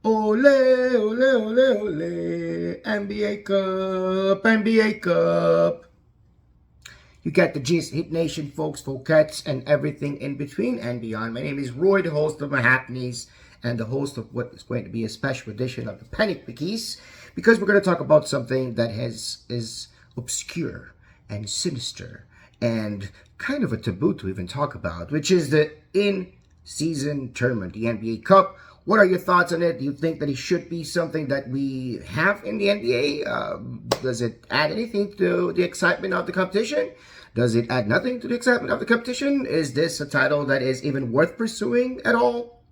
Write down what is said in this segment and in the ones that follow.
Ole, ole, ole, ole. NBA Cup, NBA Cup. You get the gist, Hit Nation, folks, Folkettes, and everything in between and beyond. My name is Roy, the host of Mahapneys, and the host of what is going to be a special edition of the Panic Pickies, because we're going to talk about something that is obscure and sinister and kind of a taboo to even talk about, which is the in-season tournament, the NBA Cup. What are your thoughts on it? Do you think that it should be something that we have in the NBA? Does it add anything to the excitement of the competition? Does it add nothing to the excitement of the competition? Is this a title that is even worth pursuing at all?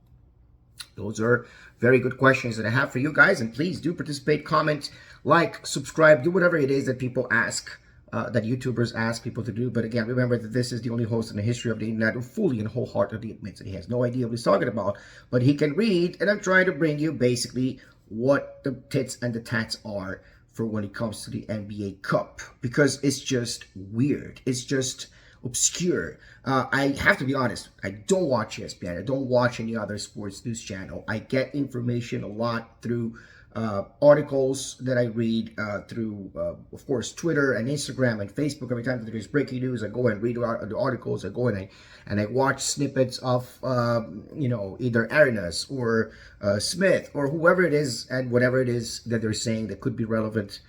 Those are very good questions that I have for you guys, and please do participate, comment, like, subscribe, do whatever it is that people ask, that YouTubers ask people to do. But again, remember that this is the only host in the history of the internet who fully and wholeheartedly admits that he has no idea what he's talking about, but he can read, and I'm trying to bring you basically what the tits and the tats are for when it comes to the NBA Cup, because it's just weird. It's just obscure. I have to be honest, I don't watch ESPN. I don't watch any other sports news channel. I get information a lot through articles that I read through, of course, Twitter and Instagram and Facebook. Every time that there's breaking news, I go and read the articles. I go and I watch snippets of, either Arenas or Smith or whoever it is and whatever it is that they're saying that could be relevant,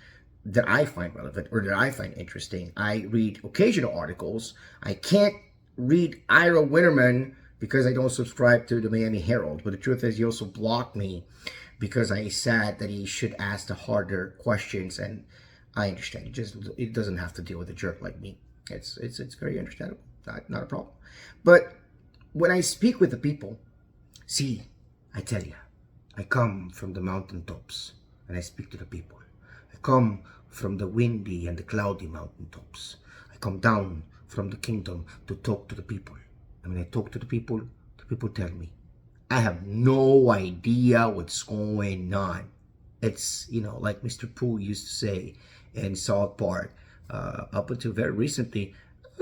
that I find relevant or that I find interesting. I read occasional articles. I can't read Ira Winterman because I don't subscribe to the Miami Herald. But the truth is, he also blocked me because I said that he should ask the harder questions, and I understand. It doesn't have to deal with a jerk like me. It's very understandable. Not a problem. But when I speak with the people, see, I tell you, I come from the mountaintops and I speak to the people. I come from the windy and the cloudy mountaintops. I come down from the kingdom to talk to the people. And when I talk to the people tell me, I have no idea what's going on. It's, like Mr. Pooh used to say in South Park, up until very recently,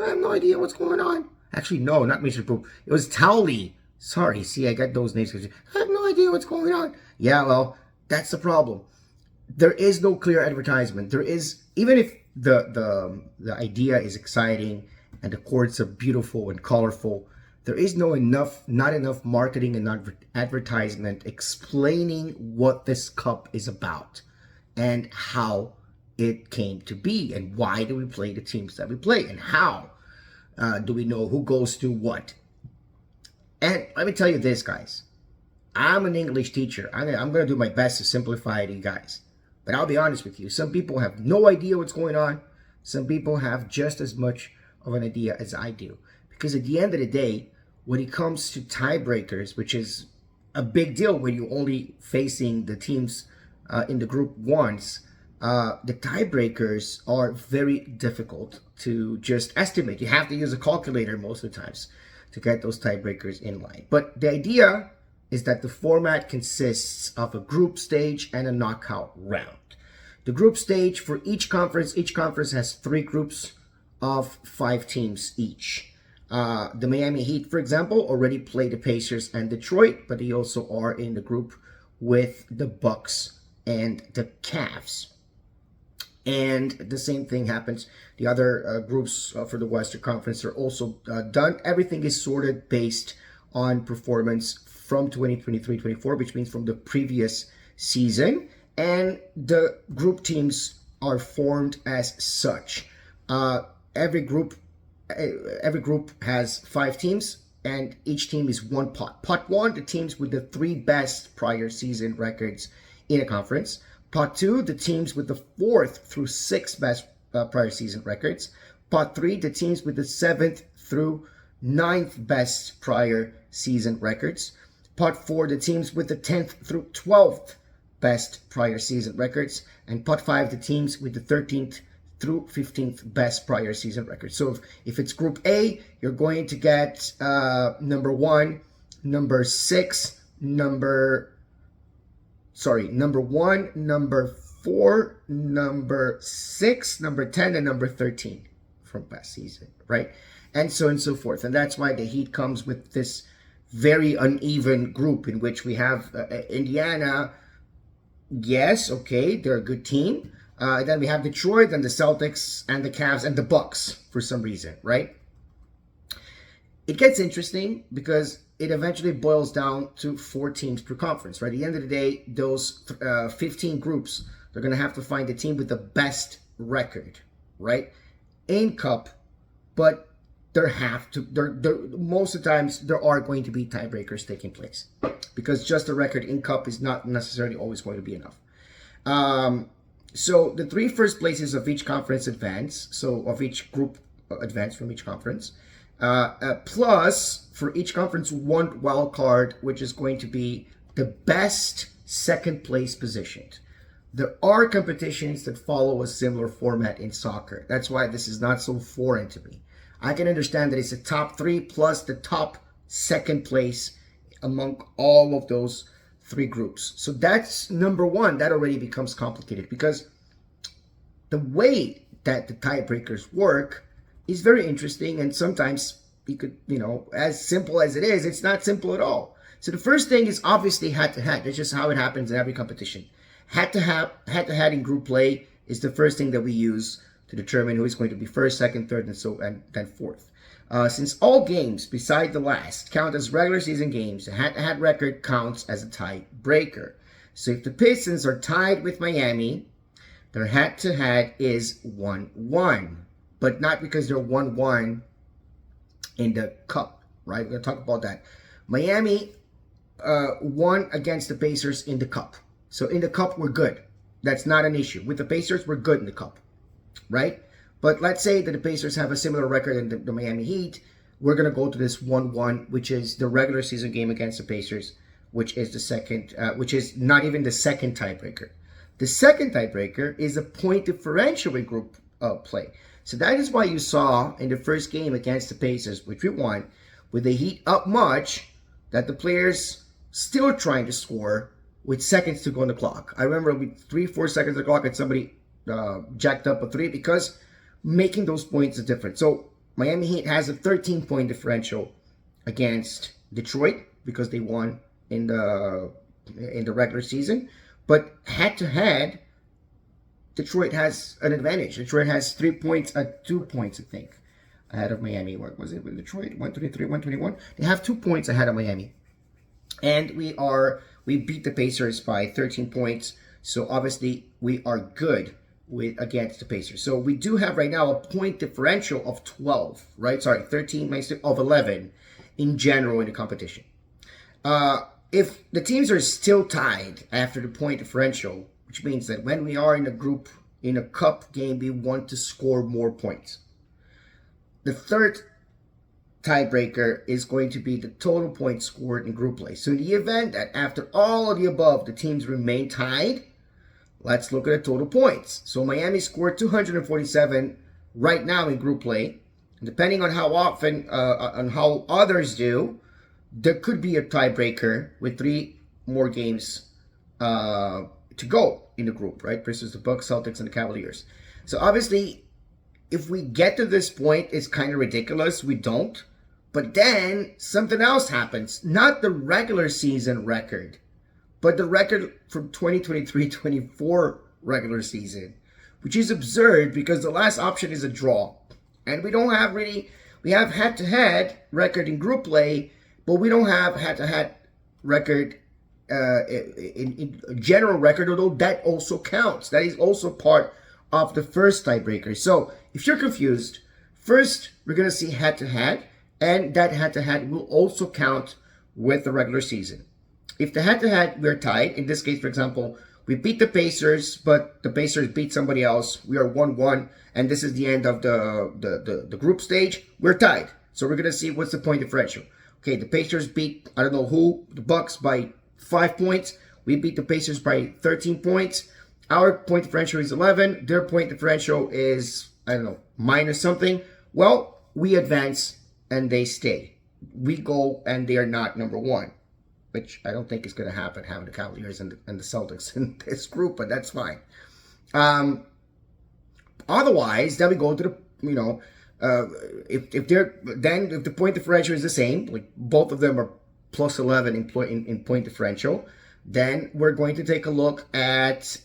I have no idea what's going on. Actually, no, not Mr. Pooh. It was Towley. Sorry, see, I got those names. I have no idea what's going on. Yeah, well, that's the problem. There is no clear advertisement. There is, even if the idea is exciting and the courts are beautiful and colorful, there is not enough marketing and advertisement explaining what this cup is about and how it came to be and why do we play the teams that we play and how do we know who goes to what. And let me tell you this, guys. I'm an English teacher. I'm going to do my best to simplify it to you guys. But I'll be honest with you. Some people have no idea what's going on. Some people have just as much of an idea as I do. Because at the end of the day, when it comes to tiebreakers, which is a big deal when you're only facing the teams in the group once, the tiebreakers are very difficult to just estimate. You have to use a calculator most of the times to get those tiebreakers in line. But the idea is that the format consists of a group stage and a knockout round. The group stage for each conference has 3 groups of 5 teams each. The Miami Heat, for example, already played the Pacers and Detroit, but they also are in the group with the Bucks and the Cavs. And the same thing happens. The other groups for the Western Conference are also done. Everything is sorted based on performance from 2023-24, which means from the previous season. And the group teams are formed as such. Every group has 5 teams, and each team is one pot. Pot 1, the teams with the 3 best prior season records in a conference. Pot 2, the teams with the 4th through 6th best prior season records. Pot 3, the teams with the 7th through 9th best prior season records. Pot 4, the teams with the 10th through 12th best prior season records. And Pot 5, the teams with the 13th through 15th best prior season records. So if it's Group A, you're going to get number 1, number 6, number 1, number 4, number 6, number 10, and number 13 from past season, right? And so forth. And that's why the Heat comes with this very uneven group in which we have Indiana. Yes, okay, they're a good team. Then we have Detroit and the Celtics and the Cavs and the Bucks for some reason, right? It gets interesting because it eventually boils down to 4 teams per conference, right? At the end of the day, those 15 groups, they're going to have to find the team with the best record, right? In Cup, but most of the times there are going to be tiebreakers taking place because just the record in Cup is not necessarily always going to be enough. So the 3 first places of each conference advance, so of each group advance from each conference, plus for each conference 1 wild card, which is going to be the best second place positioned. There are competitions that follow a similar format in soccer. That's why this is not so foreign to me. I can understand that it's the top 3 plus the top second place among all of those 3 groups. So that's number 1. That already becomes complicated because the way that the tiebreakers work is very interesting, and sometimes you could, as simple as it is, it's not simple at all. So the first thing is obviously head-to-head. That's just how it happens in every competition. Head-to-head in group play is the first thing that we use to determine who is going to be first, second, third, and then fourth. Since all games beside the last count as regular season games, the head-to-head record counts as a tiebreaker. So if the Pistons are tied with Miami, their head-to-head is 1-1, but not because they're 1-1 in the Cup, right? We're going to talk about that. Miami won against the Pacers in the Cup. So in the Cup, we're good. That's not an issue. With the Pacers, we're good in the Cup, right? But let's say that the Pacers have a similar record in the Miami Heat. We're going to go to this 1-1, which is the regular season game against the Pacers, which is the second, which is not even the second tiebreaker. The second tiebreaker is a point differential in group play. So that is why you saw in the first game against the Pacers, which we won, with the Heat up much, that the players still trying to score with seconds to go on the clock. I remember with 3-4 seconds on the clock and somebody jacked up a 3 because making those points is different. So Miami Heat has a 13-point differential against Detroit because they won in the regular season. But head-to-head, Detroit has an advantage. Detroit has 3 points, 2 points, I think, ahead of Miami. What was it with Detroit? 123, 121. They have 2 points ahead of Miami. And we beat the Pacers by 13 points. So obviously we are good against the Pacers. So we do have right now a point differential of 12, right? Sorry, 13 of 11 in general in the competition. If the teams are still tied after the point differential, which means that when we are in a group, in a Cup game, we want to score more points. The third tiebreaker is going to be the total points scored in group play. So in the event that after all of the above, the teams remain tied, let's look at the total points. So Miami scored 247 right now in group play. And depending on how often, on how others do, there could be a tiebreaker with 3 more games to go in the group, right? Versus the Bucks, Celtics, and the Cavaliers. So obviously, if we get to this point, it's kind of ridiculous. We don't. But then something else happens. Not the regular season record, but the record from 2023-24 regular season, which is absurd because the last option is a draw. And we don't have we have head-to-head record in group play, but we don't have head-to-head record in general record, although that also counts. That is also part of the first tiebreaker. So if you're confused, first we're going to see head-to-head, and that head-to-head will also count with the regular season. If the head-to-head we're tied, in this case, for example, we beat the Pacers, but the Pacers beat somebody else, we are 1-1, and this is the end of the group stage, we're tied. So we're going to see what's the point differential. Okay, the Pacers beat, I don't know who, the Bucks by 5 points. We beat the Pacers by 13 points. Our point differential is 11. Their point differential is, I don't know, minus something. Well, we advance and they stay. We go and they are not number 1, which I don't think is going to happen, having the Cavaliers and the Celtics in this group, but that's fine. Otherwise, then we go to the, if the point differential is the same, like both of them are plus 11 in point differential. Then we're going to take a look at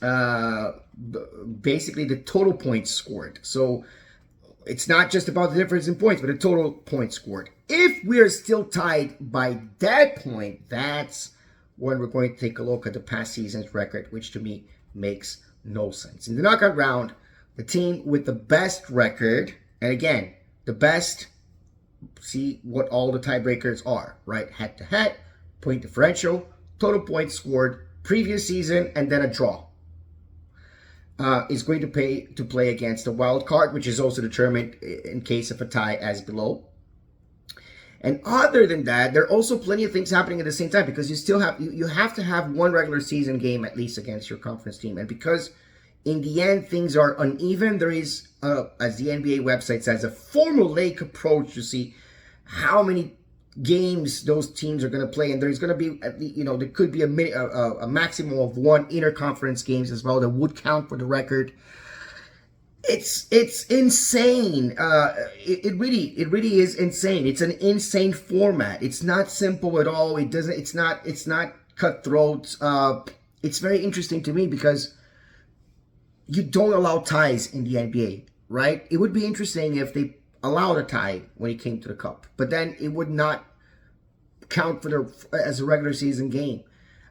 basically the total points scored. So it's not just about the difference in points, but the total points scored. If we're still tied by that point, that's when we're going to take a look at the past season's record, which to me makes no sense. In the knockout round, the team with the best record, and again, the best, see what all the tiebreakers are, right? Head to head, point differential, total points scored, previous season, and then a draw. Is going to play against the wild card, which is also determined in case of a tie as below. And other than that, there are also plenty of things happening at the same time, because you still have you have to have one regular season game at least against your conference team. And because in the end things are uneven, there is, as the NBA website says, a formulaic approach to see how many games those teams are going to play, and there's going to be, there could be a maximum of one interconference games as well that would count for the record. It's insane. It really is insane. It's an insane format. It's not simple at all. It's not cutthroat. It's very interesting to me because you don't allow ties in the NBA, right? It would be interesting if they allowed a tie when it came to the cup, but then it would not count as a regular season game.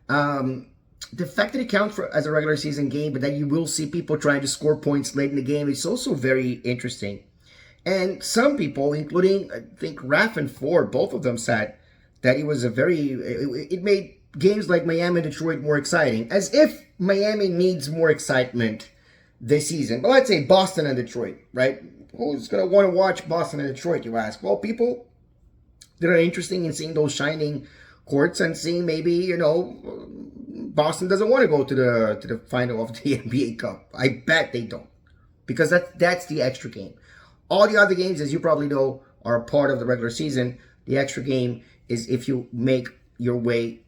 The fact that it counts as a regular season game, but that you will see people trying to score points late in the game, is also very interesting. And some people, including I think Raf and Ford, both of them said that it made games like Miami and Detroit more exciting, as if Miami needs more excitement this season. But let's say Boston and Detroit, right? Who's going to want to watch Boston and Detroit, you ask? Well, people that are interested in seeing those shining courts and seeing maybe, Boston doesn't want to go to the final of the NBA Cup. I bet they don't, because that's the extra game. All the other games, as you probably know, are a part of the regular season. The extra game is if you make your way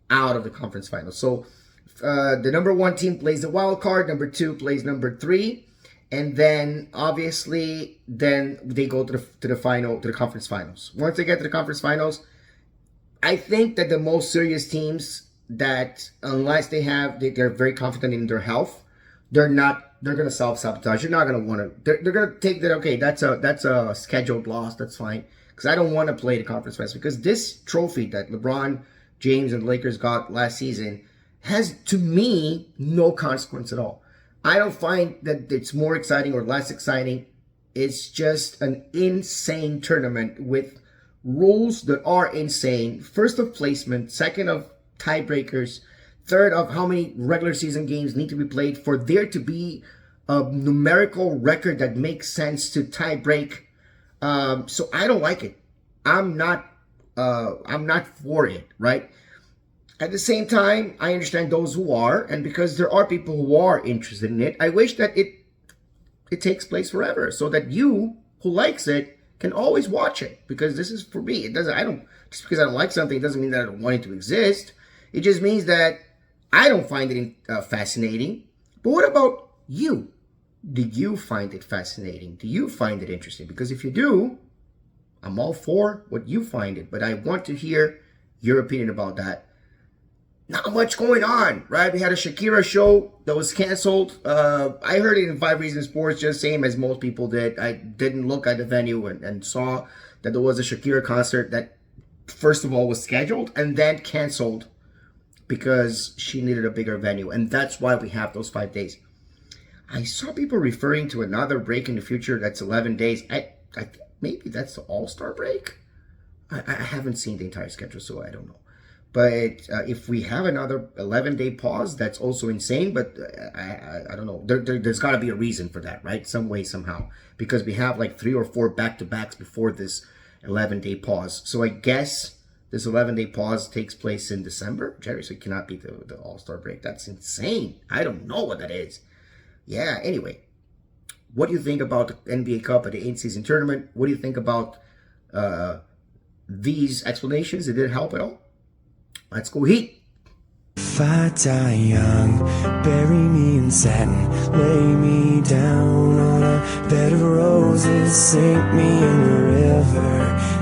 out of the conference finals. So the number 1 team plays the wild card, number 2 plays number 3. And then, obviously, then they go to the conference finals. Once they get to the conference finals, I think that the most serious teams that, unless they're very confident in their health, they're going to self-sabotage. You're not going to want to, they're going to take that, okay, that's a scheduled loss, that's fine. Because I don't want to play the conference finals. Because this trophy that LeBron James and the Lakers got last season has, to me, no consequence at all. I don't find that it's more exciting or less exciting. It's just an insane tournament with rules that are insane. First of placement, second of tiebreakers, third of how many regular season games need to be played for there to be a numerical record that makes sense to tie break. So I don't like it. I'm not for it, right? At the same time, I understand those who are, and because there are people who are interested in it, I wish that it takes place forever, so that you who likes it can always watch it. Because this is for me. Just because I don't like something, it doesn't mean that I don't want it to exist. It just means that I don't find it fascinating. But what about you? Do you find it fascinating? Do you find it interesting? Because if you do, I'm all for what you find it, but I want to hear your opinion about that. Not much going on, right? We had a Shakira show that was canceled. I heard it in 5 Reasons Sports, just same as most people did. I didn't look at the venue and saw that there was a Shakira concert that, first of all, was scheduled and then canceled because she needed a bigger venue. And that's why we have those 5 days. I saw people referring to another break in the future that's 11 days. I think maybe that's the All-Star break. I haven't seen the entire schedule, so I don't know. But if we have another 11-day pause, that's also insane. But I don't know. There's got to be a reason for that, right? Some way, somehow. Because we have like 3 or 4 back-to-backs before this 11-day pause. So I guess this 11-day pause takes place in December. Jerry, so it cannot be the All-Star break. That's insane. I don't know what that is. Yeah, anyway. What do you think about the NBA Cup at the in-season tournament? What do you think about these explanations? Did it help at all? Let's go Heat. If I die young, bury me in satin, lay me down on a bed of roses, sink me in the river.